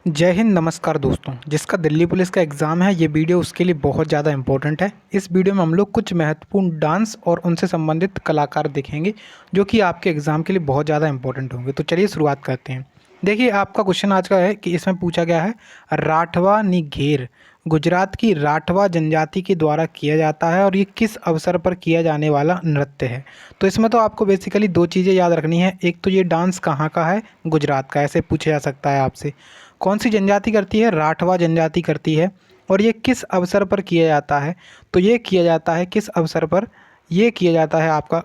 जय हिंद। नमस्कार दोस्तों, जिसका दिल्ली पुलिस का एग्ज़ाम है ये वीडियो उसके लिए बहुत ज़्यादा इंपॉर्टेंट है। इस वीडियो में हम लोग कुछ महत्वपूर्ण डांस और उनसे संबंधित कलाकार देखेंगे जो कि आपके एग्ज़ाम के लिए बहुत ज़्यादा इंपॉर्टेंट होंगे। तो चलिए शुरुआत करते हैं। देखिए, आपका क्वेश्चन आज का है कि इसमें पूछा गया है राठवा निघेर गुजरात की राठवा जनजाति के द्वारा किया जाता है और ये किस अवसर पर किया जाने वाला नृत्य है। तो इसमें तो आपको बेसिकली दो चीज़ें याद रखनी है। एक तो ये डांस कहाँ का है, गुजरात का, ऐसे पूछा जा सकता है आपसे। कौन सी जनजाति करती है, राठवा जनजाति करती है। और ये किस अवसर पर किया जाता है, तो ये किया जाता है किस अवसर पर, ये किया जाता है आपका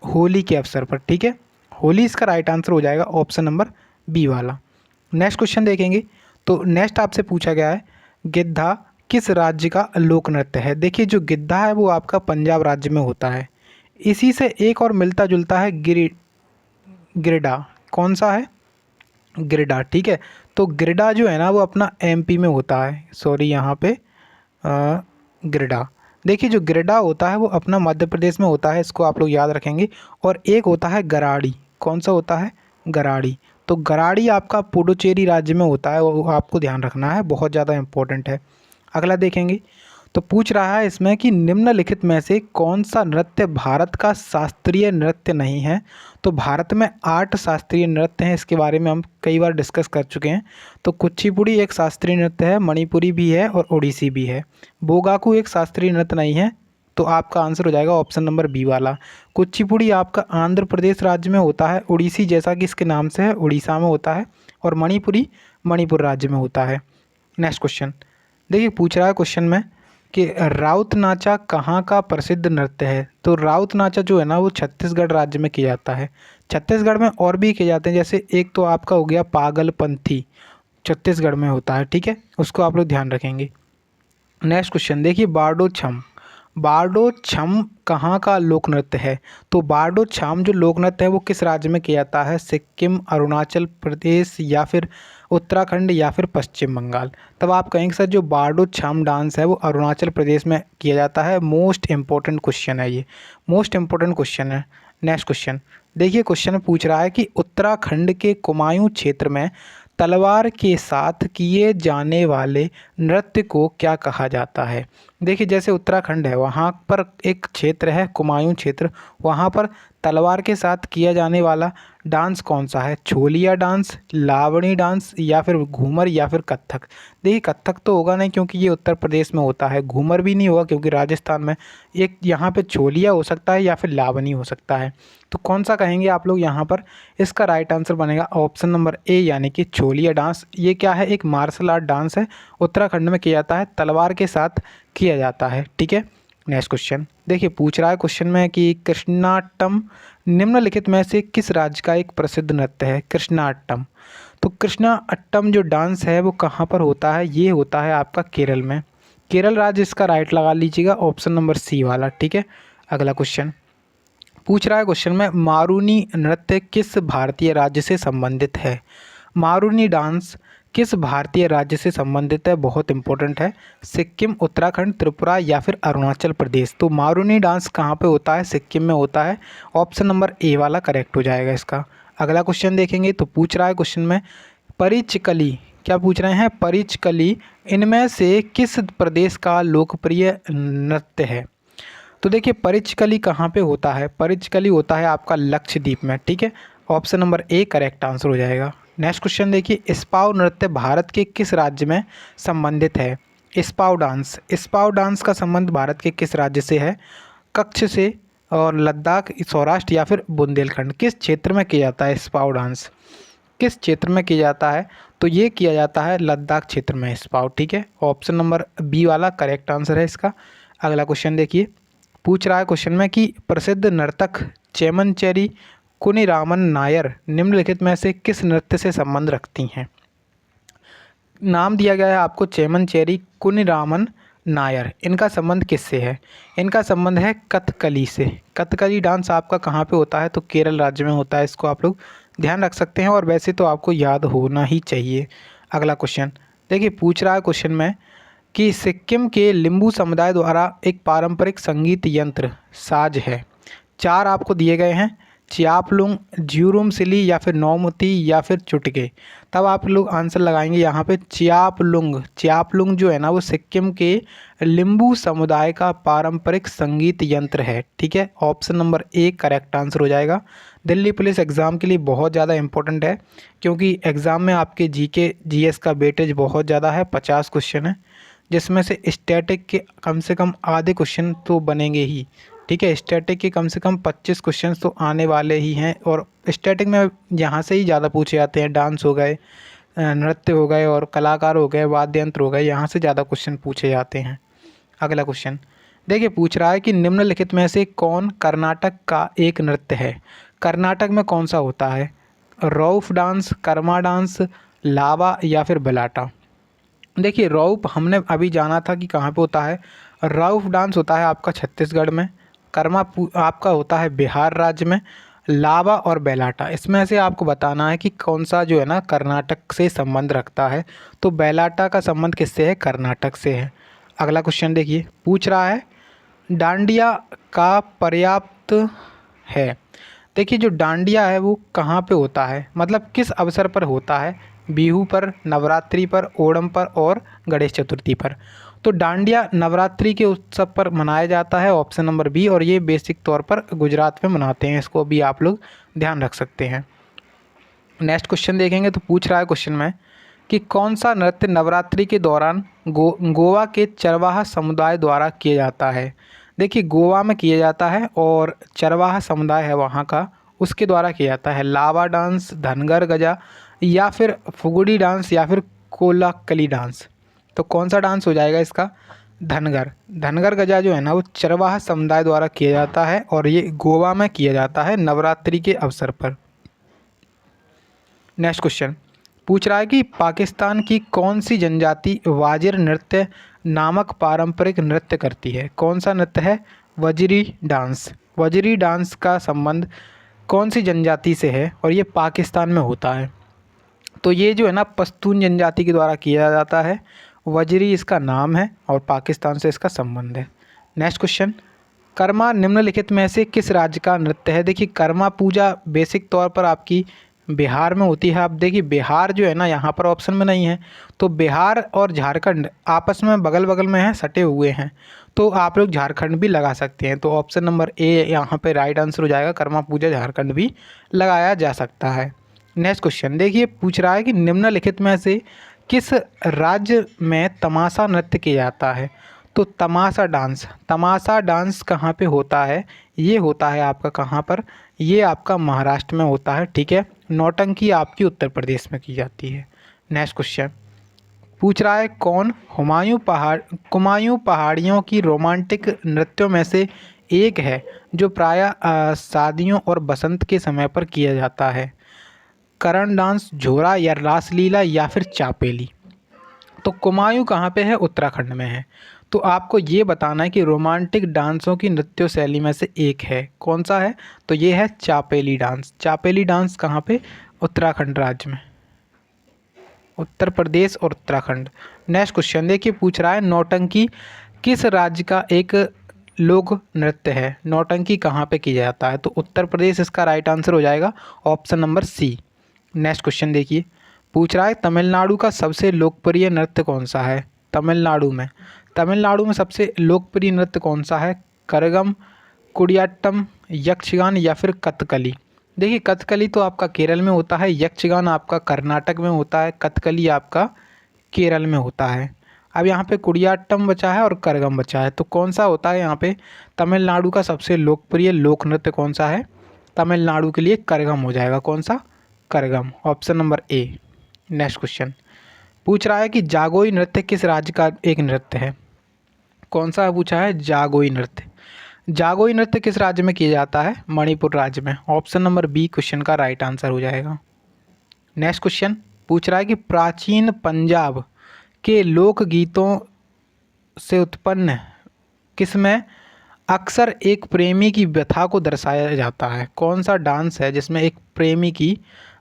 होली के अवसर पर। ठीक है, होली इसका राइट आंसर हो जाएगा ऑप्शन नंबर बी वाला। नेक्स्ट क्वेश्चन देखेंगे। तो नेक्स्ट आपसे पूछा गया है गिद्धा किस राज्य का लोक नृत्य है। देखिए, जो गिद्धा है वो आपका पंजाब राज्य में होता है। इसी से एक और मिलता जुलता है गिरिडा। कौन सा है, गिरिडा। ठीक है, तो गिरिडा जो है ना वो अपना एमपी में होता है। सॉरी, यहाँ पे गिरिडा। देखिए, जो गिरिडा होता है वो अपना मध्य प्रदेश में होता है, इसको आप लोग याद रखेंगे। और एक होता है गराड़ी। कौन सा होता है, गराड़ी। तो गराड़ी आपका पुडुचेरी राज्य में होता है, वो आपको ध्यान रखना है, बहुत ज़्यादा इंपॉर्टेंट है। अगला देखेंगे। तो पूछ रहा है इसमें कि निम्नलिखित में से कौन सा नृत्य भारत का शास्त्रीय नृत्य नहीं है। तो भारत में 8 शास्त्रीय नृत्य हैं, इसके बारे में हम कई बार डिस्कस कर चुके हैं। तो कुचिपुड़ी एक शास्त्रीय नृत्य है, मणिपुरी भी है और ओडिसी भी है। बोगाकू एक शास्त्रीय नृत्य नहीं है, तो आपका आंसर हो जाएगा ऑप्शन नंबर बी वाला। कुचिपुड़ी आपका आंध्र प्रदेश राज्य में होता है, ओडिसी जैसा कि इसके नाम से है उड़ीसा में होता है, और मणिपुरी मणिपुर राज्य में होता है। नेक्स्ट क्वेश्चन देखिए, पूछ रहा है क्वेश्चन में कि राउत नाचा कहाँ का प्रसिद्ध नृत्य है। तो राउत नाचा जो है ना वो छत्तीसगढ़ राज्य में किया जाता है। छत्तीसगढ़ में और भी किए जाते हैं, जैसे एक तो आपका हो गया पागलपंथी, छत्तीसगढ़ में होता है। ठीक है, उसको आप लोग ध्यान रखेंगे। नेक्स्ट क्वेश्चन देखिए, बारडो छम। बारडो छम कहाँ का लोक नृत्य है। तो बारडो छम जो लोक नृत्य है वो किस राज्य में किया जाता है, सिक्किम, अरुणाचल प्रदेश या फिर उत्तराखंड या फिर पश्चिम बंगाल। तब आप कहेंगे सर जो बारडो छम डांस है वो अरुणाचल प्रदेश में किया जाता है। मोस्ट इंपॉर्टेंट क्वेश्चन है ये, मोस्ट इंपॉर्टेंट क्वेश्चन है। नेक्स्ट क्वेश्चन देखिए, क्वेश्चन में पूछ रहा है कि उत्तराखंड के कुमायूं क्षेत्र में तलवार के साथ किए जाने वाले नृत्य को क्या कहा जाता है। देखिए, जैसे उत्तराखंड है वहाँ पर एक क्षेत्र है कुमायूं क्षेत्र, वहाँ पर तलवार के साथ किया जाने वाला डांस कौन सा है, छोलिया डांस, लावणी डांस या फिर घूमर या फिर कथक। देखिए, कथक तो होगा नहीं क्योंकि ये उत्तर प्रदेश में होता है, घूमर भी नहीं होगा क्योंकि राजस्थान में। एक यहाँ पे छोलिया हो सकता है या फिर लावणी हो सकता है। तो कौन सा कहेंगे आप लोग यहाँ पर, इसका राइट आंसर बनेगा ऑप्शन नंबर ए यानी कि छोलिया डांस। ये क्या है, एक मार्शल आर्ट डांस है, उत्तराखंड में किया जाता है, तलवार के साथ किया जाता है। ठीक है, नेक्स्ट क्वेश्चन देखिए, पूछ रहा है क्वेश्चन में कि कृष्णाट्टम निम्नलिखित में से किस राज्य का एक प्रसिद्ध नृत्य है, कृष्णाट्टम। तो कृष्णाट्टम जो डांस है वो कहाँ पर होता है, ये होता है आपका केरल में। केरल राज्य इसका राइट लगा लीजिएगा, ऑप्शन नंबर सी वाला। ठीक है, अगला क्वेश्चन पूछ रहा है क्वेश्चन में मारूनी नृत्य किस भारतीय राज्य से संबंधित है। मारूनी डांस किस भारतीय राज्य से संबंधित है, बहुत इंपॉर्टेंट है। सिक्किम, उत्तराखंड, त्रिपुरा या फिर अरुणाचल प्रदेश। तो मारूनी डांस कहाँ पे होता है, सिक्किम में होता है। ऑप्शन नंबर ए वाला करेक्ट हो जाएगा इसका। अगला क्वेश्चन देखेंगे। तो पूछ रहा है क्वेश्चन में परिचकली, क्या पूछ रहे हैं, परिचकली इनमें से किस प्रदेश का लोकप्रिय नृत्य है। तो देखिए, परिचकली कहाँ पे होता है, परिचकली होता है आपका लक्षद्वीप में। ठीक है, option number A correct answer हो जाएगा। नेक्स्ट क्वेश्चन देखिए, स्पाव नृत्य भारत के किस राज्य में संबंधित है। स्पाव डांस, स्पाव डांस का संबंध भारत के किस राज्य से है, कच्छ से और लद्दाख, सौराष्ट्र या फिर बुंदेलखंड। किस क्षेत्र में किया जाता है स्पाव डांस, किस क्षेत्र में किया जाता है। तो ये किया जाता है लद्दाख क्षेत्र में स्पाव। ठीक है, ऑप्शन नंबर बी वाला करेक्ट आंसर है इसका। अगला क्वेश्चन देखिए, पूछ रहा है क्वेश्चन में कि प्रसिद्ध नर्तक चेमनचेरी कुनिरामन नायर निम्नलिखित में से किस नृत्य से संबंध रखती हैं। नाम दिया गया है आपको चेमनचेरी कुनिरामन नायर, इनका संबंध किससे है, इनका संबंध है कथकली से। कथकली डांस आपका कहाँ पे होता है, तो केरल राज्य में होता है। इसको आप लोग ध्यान रख सकते हैं और वैसे तो आपको याद होना ही चाहिए। अगला क्वेश्चन देखिए, पूछ रहा है क्वेश्चन में कि सिक्किम के लिम्बू समुदाय द्वारा एक पारंपरिक संगीत यंत्र साज है। चार आपको दिए गए हैं, च्यापलुंग, ज्यूरुम सिली या फिर नौमती या फिर चुटके। तब आप लोग आंसर लगाएंगे यहाँ पे च्यापलुंग। च्यापलुंग जो है ना वो सिक्किम के लिम्बू समुदाय का पारंपरिक संगीत यंत्र है। ठीक है, option number A correct answer हो जाएगा। दिल्ली पुलिस एग्ज़ाम के लिए बहुत ज़्यादा इंपॉर्टेंट है, क्योंकि एग्ज़ाम में आपके जीके जीएस का वेटेज बहुत ज़्यादा है, 50 क्वेश्चन है, जिसमें से स्टैटिक के कम से कम आधे क्वेश्चन तो बनेंगे ही। ठीक है, स्टैटिक के कम से कम 25 क्वेश्चन तो आने वाले ही हैं, और स्टैटिक में यहाँ से ही ज़्यादा पूछे जाते हैं। डांस हो गए, नृत्य हो गए, और कलाकार हो गए, वाद्य यंत्र हो गए, यहाँ से ज़्यादा क्वेश्चन पूछे जाते हैं। अगला क्वेश्चन देखिए, पूछ रहा है कि निम्नलिखित में से कौन कर्नाटक का एक नृत्य है। कर्नाटक में कौन सा होता है? रौफ डांस, कर्मा डांस, लावा या फिर बलाटा। देखिए, रौफ हमने अभी जाना था कि कहाँ पे होता है। रौफ डांस होता है आपका छत्तीसगढ़ में, कर्मा आपका होता है बिहार राज्य में, लावा और बेलाटा इसमें से आपको बताना है कि कौन सा जो है ना कर्नाटक से संबंध रखता है। तो बेलाटा का संबंध किससे है? कर्नाटक से है। अगला क्वेश्चन देखिए, पूछ रहा है डांडिया का पर्याप्त है। देखिए, जो डांडिया है वो कहाँ पे होता है, मतलब किस अवसर पर होता है? बिहू पर, नवरात्रि पर, ओणम पर और गणेश चतुर्थी पर। तो डांडिया नवरात्रि के उत्सव पर मनाया जाता है, ऑप्शन नंबर बी, और ये बेसिक तौर पर गुजरात में मनाते हैं। इसको भी आप लोग ध्यान रख सकते हैं। नेक्स्ट क्वेश्चन देखेंगे तो पूछ रहा है क्वेश्चन में कि कौन सा नृत्य नवरात्रि के दौरान गोवा के चरवाहा समुदाय द्वारा किया जाता है। देखिए, गोवा में किया जाता है और चरवाहा समुदाय है वहाँ का, उसके द्वारा किया जाता है। लावा डांस, धनगर गजा या फिर फुगड़ी डांस या फिर कोलाकली डांस। तो कौन सा डांस हो जाएगा इसका? धनगर। धनगर गजा जो है ना वो चरवाहा समुदाय द्वारा किया जाता है, और ये गोवा में किया जाता है नवरात्रि के अवसर पर। नेक्स्ट क्वेश्चन पूछ रहा है कि पाकिस्तान की कौन सी जनजाति वाजिर नृत्य नामक पारंपरिक नृत्य करती है। कौन सा नृत्य है? वजरी डांस। वजरी डांस का संबंध कौन सी जनजाति से है, और ये पाकिस्तान में होता है। तो ये जो है ना पश्तून जनजाति के द्वारा किया जाता है। वजरी इसका नाम है और पाकिस्तान से इसका संबंध है। नेक्स्ट क्वेश्चन, कर्मा निम्नलिखित में से किस राज्य का नृत्य है। देखिए, कर्मा पूजा बेसिक तौर पर आपकी बिहार में होती है। आप देखिए, बिहार जो है ना यहाँ पर ऑप्शन में नहीं है, तो बिहार और झारखंड आपस में बगल बगल में हैं, सटे हुए हैं, तो आप लोग झारखंड भी लगा सकते हैं। तो ऑप्शन नंबर ए यहाँ पे राइट आंसर हो जाएगा। कर्मा पूजा झारखंड भी लगाया जा सकता है। नेक्स्ट क्वेश्चन देखिए, पूछ रहा है कि निम्नलिखित में से किस राज्य में तमाशा नृत्य किया जाता है। तो तमाशा डांस कहाँ पे होता है? ये होता है आपका कहाँ पर? ये आपका महाराष्ट्र में होता है। ठीक है, नौटंकी आपकी उत्तर प्रदेश में की जाती है। नेक्स्ट क्वेश्चन पूछ रहा है कौन कुमायूं पहाड़ियों की रोमांटिक नृत्यों में से एक है जो प्रायः शादियों और बसंत के समय पर किया जाता है। करण डांस, झोरा या रासलीला या फिर चापेली। तो कुमायूं कहाँ पे है? उत्तराखंड में है। तो आपको ये बताना है कि रोमांटिक डांसों की नृत्य शैली में से एक है, कौन सा है? तो ये है चापेली डांस। चापेली डांस कहाँ पे? उत्तराखंड राज्य में, उत्तर प्रदेश और उत्तराखंड। नेक्स्ट क्वेश्चन देखिए, पूछ रहा है नौटंकी किस राज्य का एक लोक नृत्य है। नौटंकी कहाँ पे किया जाता है? तो उत्तर प्रदेश इसका राइट आंसर हो जाएगा, option number C. Next question देखिए, पूछ रहा है तमिलनाडु का सबसे लोकप्रिय नृत्य कौन सा है। तमिलनाडु में सबसे लोकप्रिय नृत्य कौन सा है? करगम, कुडियाट्टम, यक्षगान या फिर कथकली। देखिए, कथकली तो आपका केरल में होता है, यक्षगान आपका कर्नाटक में होता है, कथकली आपका केरल में होता है। अब यहाँ पे कुडियाट्टम बचा है और करगम बचा है, तो कौन सा होता है यहाँ पे? तमिलनाडु का सबसे लोकप्रिय लोक नृत्य कौन सा है? तमिलनाडु के लिए करगम हो जाएगा। कौन सा? Kazhagam, option number A. Next question पूछ रहा है कि जागोई नृत्य किस राज्य का एक नृत्य है। कौन सा पूछा है? जागोई नृत्य। जागोई नृत्य किस राज्य में किया जाता है? मणिपुर राज्य में। ऑप्शन नंबर बी क्वेश्चन का राइट आंसर हो जाएगा। नेक्स्ट क्वेश्चन पूछ रहा है कि प्राचीन पंजाब के लोक गीतों से उत्पन्न किसमें अक्सर एक प्रेमी की व्यथा को दर्शाया जाता है। कौन सा डांस है जिसमें एक प्रेमी की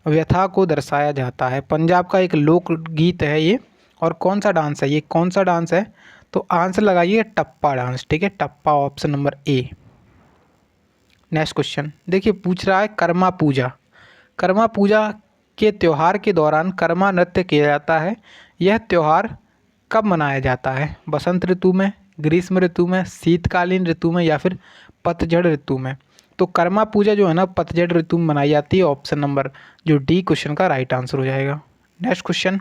व्यथा को दर्शाया जाता है? पंजाब का एक लोक गीत है ये, और कौन सा डांस है ये? कौन सा डांस है? तो आंसर लगाइए टप्पा डांस। ठीक है, Tappa, option number A. Next question देखिए, पूछ रहा है कर्मा पूजा। कर्मा पूजा के त्यौहार के दौरान कर्मा नृत्य किया जाता है। यह त्यौहार कब मनाया जाता है? बसंत ऋतु में, ग्रीष्म ऋतु में, शीतकालीन ऋतु में या फिर पतझड़ ऋतु में? तो कर्मा पूजा जो है ना पतझड़ ऋतु में मनाई जाती है। ऑप्शन नंबर जो डी क्वेश्चन का राइट आंसर हो जाएगा। नेक्स्ट क्वेश्चन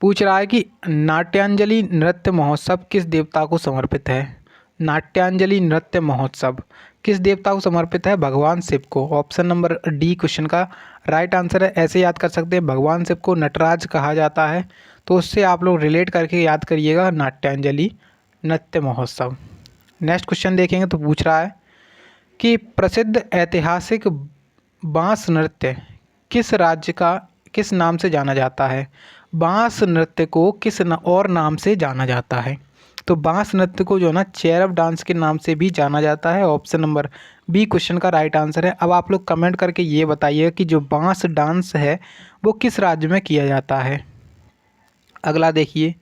पूछ रहा है कि नाट्यांजलि नृत्य महोत्सव किस देवता को समर्पित है? नाट्यांजलि नृत्य महोत्सव किस देवता को समर्पित है? भगवान शिव को। ऑप्शन नंबर डी क्वेश्चन का राइट आंसर है। ऐसे याद कर सकते हैं, भगवान शिव को नटराज कहा जाता है, तो उससे आप लोग रिलेट करके याद करिएगा नाट्यांजलि नृत्य महोत्सव। नेक्स्ट क्वेश्चन देखेंगे तो पूछ रहा है कि प्रसिद्ध ऐतिहासिक बांस नृत्य किस राज्य का किस नाम से जाना जाता है? बांस नृत्य को किस और नाम से जाना जाता है? तो बांस नृत्य को जो है ना चेयर ऑफ डांस के नाम से भी जाना जाता है। ऑप्शन नंबर बी क्वेश्चन का राइट आंसर है। अब आप लोग कमेंट करके ये बताइए कि जो बांस डांस है वो किस राज्य में किया जाता है। अगला देखिए,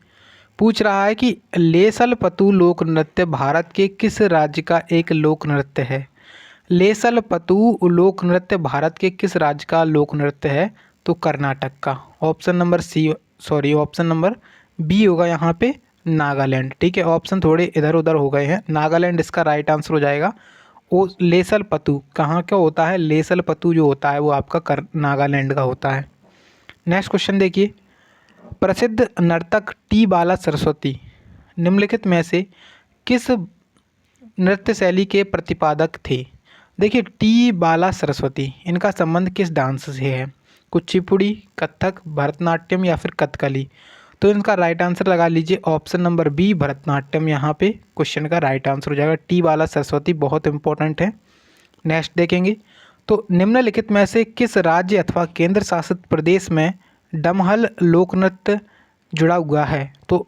पूछ रहा है कि लेसल पतु लोक नृत्य भारत के किस राज्य का एक लोक नृत्य है? लेसल पतु लोक नृत्य भारत के किस राज्य का लोक नृत्य है? तो कर्नाटक का। ऑप्शन नंबर बी होगा यहाँ पे नागालैंड। ठीक है, ऑप्शन थोड़े इधर उधर हो गए हैं। नागालैंड इसका राइट आंसर हो जाएगा। वो लेसल पतु कहाँ का होता है? लेसल पतु जो होता है वो आपका नागालैंड का होता है। नेक्स्ट क्वेश्चन देखिए, प्रसिद्ध नर्तक टी बाला सरस्वती निम्नलिखित में से किस नृत्य शैली के प्रतिपादक थे? देखिए, टी बाला सरस्वती इनका संबंध किस डांस से है? कुचिपुड़ी, कथक, भरतनाट्यम या फिर कथकली? तो इनका राइट आंसर लगा लीजिए ऑप्शन नंबर बी भरतनाट्यम यहाँ पे क्वेश्चन का राइट आंसर हो जाएगा। टी बाला सरस्वती बहुत इंपॉर्टेंट है। नेक्स्ट देखेंगे तो निम्नलिखित में से किस राज्य अथवा केंद्र शासित प्रदेश में डमहल लोक नृत्य जुड़ा हुआ है? तो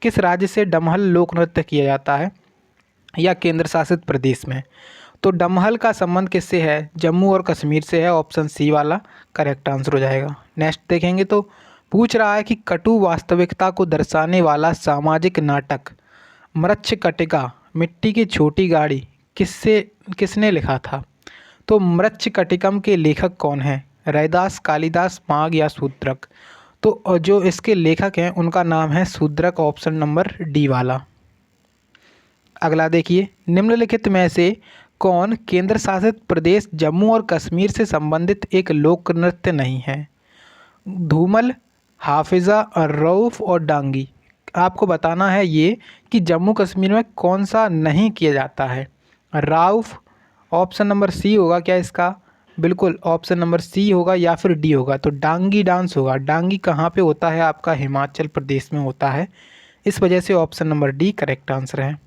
किस राज्य से डमहल लोक नृत्य किया जाता है या केंद्र शासित प्रदेश में? तो डमहल का संबंध किससे है? जम्मू और कश्मीर से है। ऑप्शन सी वाला करेक्ट आंसर हो जाएगा। नेक्स्ट देखेंगे तो पूछ रहा है कि कटु वास्तविकता को दर्शाने वाला सामाजिक नाटक मृच्छकटिका मिट्टी की छोटी गाड़ी किसने लिखा था? तो मृच्छकटिकम के लेखक कौन हैं? रैदास, कालिदास, माघ या शूद्रक? तो जो इसके लेखक हैं उनका नाम है शूद्रक। ऑप्शन नंबर डी वाला। अगला देखिए, निम्नलिखित में से कौन केंद्र शासित प्रदेश जम्मू और कश्मीर से संबंधित एक लोक नृत्य नहीं है? धूमल, हाफिज़ा, रऊफ और डांगी। आपको बताना है ये कि जम्मू कश्मीर में कौन सा नहीं किया जाता है। राउफ ऑप्शन नंबर सी होगा क्या इसका? बिल्कुल ऑप्शन नंबर सी होगा या फिर डी होगा। तो डांगी डांस होगा। डांगी कहाँ पे होता है? आपका हिमाचल प्रदेश में होता है। इस वजह से option number D correct answer है।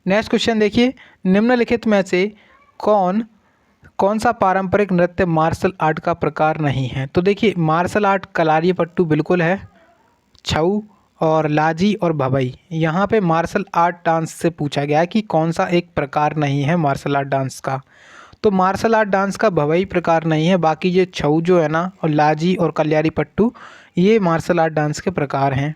नेक्स्ट क्वेश्चन देखिए, निम्नलिखित में से कौन सा पारंपरिक नृत्य मार्शल आर्ट का प्रकार नहीं है? तो देखिए, मार्शल आर्ट कलारीपट्टू बिल्कुल है, छऊ और लाजी और भवई। यहाँ पे मार्शल आर्ट डांस से पूछा गया है कि कौन सा एक प्रकार नहीं है मार्शल आर्ट डांस का। तो मार्शल आर्ट डांस का भवई प्रकार नहीं है। बाकी ये छऊ जो है ना और लाजी और कल्यारीपट्टू ये मार्शल आर्ट डांस के प्रकार हैं।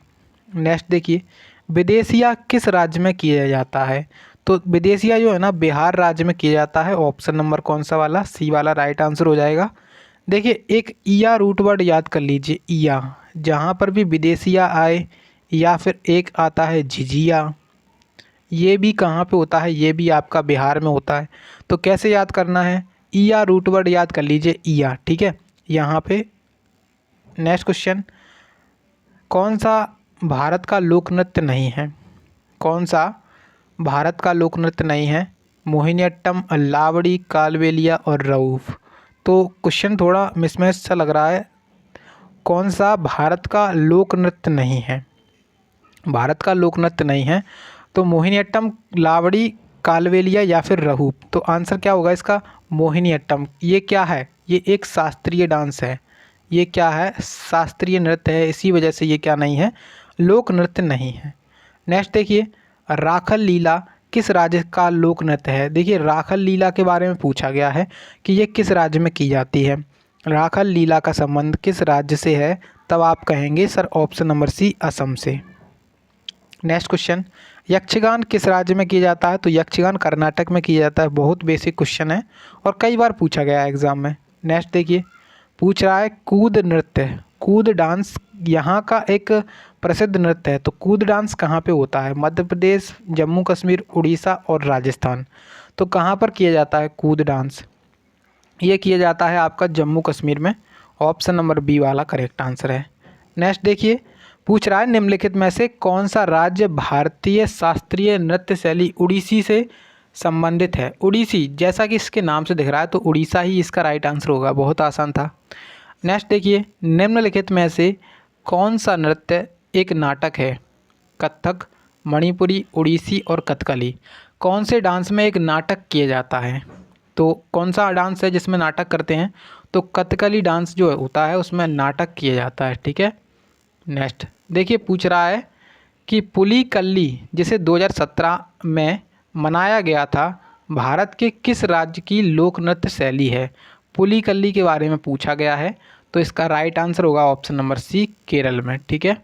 नेक्स्ट देखिए, विदेशिया किस राज्य में किया जाता है? तो विदेशिया जो है ना बिहार राज्य में किया जाता है। ऑप्शन नंबर कौन सा वाला? सी वाला राइट आंसर हो जाएगा। देखिए, एक ईया रूट वर्ड याद कर लीजिए, ईया, जहाँ पर भी विदेशिया आए, या फिर एक आता है झिझिया, ये भी कहाँ पे होता है? ये भी आपका बिहार में होता है। तो कैसे याद करना है? ईया रूट वर्ड याद कर लीजिए, ईया। ठीक है, यहाँ पे नेक्स्ट क्वेश्चन, कौन सा भारत का लोक नृत्य नहीं है? कौन सा भारत का लोक नृत्य नहीं है? मोहिनीअट्टम, लावड़ी, कालबेलिया और रऊफ। तो क्वेश्चन थोड़ा मिसमैच सा लग रहा है। कौन सा भारत का लोक नृत्य नहीं है? भारत का लोक नृत्य नहीं है तो मोहिनीअट्टम, लावड़ी, कालबेलिया या फिर रऊफ। तो आंसर क्या होगा इसका? मोहिनीअट्टम। ये क्या है? ये एक शास्त्रीय डांस है। ये क्या है? शास्त्रीय नृत्य है। इसी वजह से ये क्या नहीं है? लोक नृत्य नहीं है। नेक्स्ट देखिए, राखल लीला किस राज्य का लोक नृत्य है? देखिए, राखल लीला के बारे में पूछा गया है कि ये किस राज्य में की जाती है। राखल लीला का संबंध किस राज्य से है? तब आप कहेंगे sir option number C Assam से। नेक्स्ट क्वेश्चन, यक्षगान किस राज्य में किया जाता है? तो यक्षगान कर्नाटक में किया जाता है। बहुत बेसिक क्वेश्चन है और कई बार पूछा गया है एग्जाम में। नेक्स्ट देखिए, पूछ रहा है कूद नृत्य, कूद डांस यहाँ का एक प्रसिद्ध नृत्य है। तो कूद डांस कहाँ पे होता है? मध्य प्रदेश, जम्मू कश्मीर, उड़ीसा और राजस्थान। तो कहाँ पर किया जाता है कूद डांस? ये किया जाता है आपका जम्मू कश्मीर में। ऑप्शन नंबर बी वाला करेक्ट आंसर है। नेक्स्ट देखिए, पूछ रहा है निम्नलिखित में से कौन सा राज्य भारतीय शास्त्रीय नृत्य शैली उड़ीसी से संबंधित है? उड़ीसी जैसा कि इसके नाम से दिख रहा है तो उड़ीसा ही इसका राइट आंसर होगा। बहुत आसान था। नेक्स्ट देखिए, निम्नलिखित में से कौन सा नृत्य एक नाटक है? कथक, मणिपुरी, उड़ीसी और कथकली। कौन से डांस में एक नाटक किया जाता है? तो कौन सा डांस है जिसमें नाटक करते हैं? तो कथकली डांस जो होता है उसमें नाटक किया जाता है। ठीक है। नेक्स्ट देखिए, पूछ रहा है कि पुलिकल्ली जिसे 2017 में मनाया गया था, भारत के किस राज्य की लोक नृत्य शैली है? पुलिकल्ली के बारे में पूछा गया है तो इसका राइट आंसर होगा ऑप्शन नंबर सी, केरल में। ठीक है।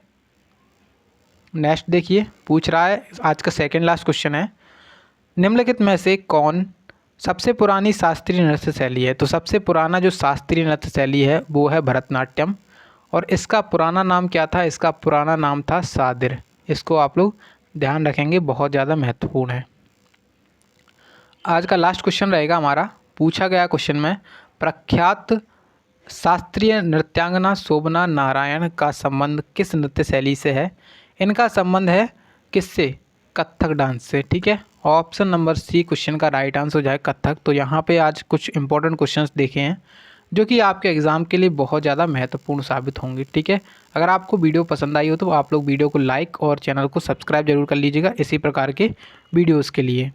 नेक्स्ट देखिए, पूछ रहा है, आज का सेकंड लास्ट क्वेश्चन है, निम्नलिखित में से कौन सबसे पुरानी शास्त्रीय नृत्य शैली है? तो सबसे पुराना जो शास्त्रीय नृत्य शैली है वो है भरतनाट्यम और इसका पुराना नाम क्या था? इसका पुराना नाम था सादिर। इसको आप लोग ध्यान रखेंगे, बहुत ज़्यादा महत्वपूर्ण है। आज का लास्ट क्वेश्चन रहेगा हमारा, पूछा गया क्वेश्चन में, प्रख्यात शास्त्रीय नृत्यांगना शोभना नारायण का संबंध किस नृत्य शैली से है? इनका संबंध है किससे? कथक डांस से। ठीक है। ऑप्शन नंबर सी क्वेश्चन का राइट आंसर हो जाए कथक। तो यहाँ पे आज कुछ इंपॉर्टेंट क्वेश्चंस देखे हैं जो कि आपके एग्ज़ाम के लिए बहुत ज़्यादा महत्वपूर्ण साबित होंगे। ठीक है। अगर आपको वीडियो पसंद आई हो तो आप लोग वीडियो को लाइक और चैनल को सब्सक्राइब जरूर कर लीजिएगा इसी प्रकार के वीडियोज़ के लिए।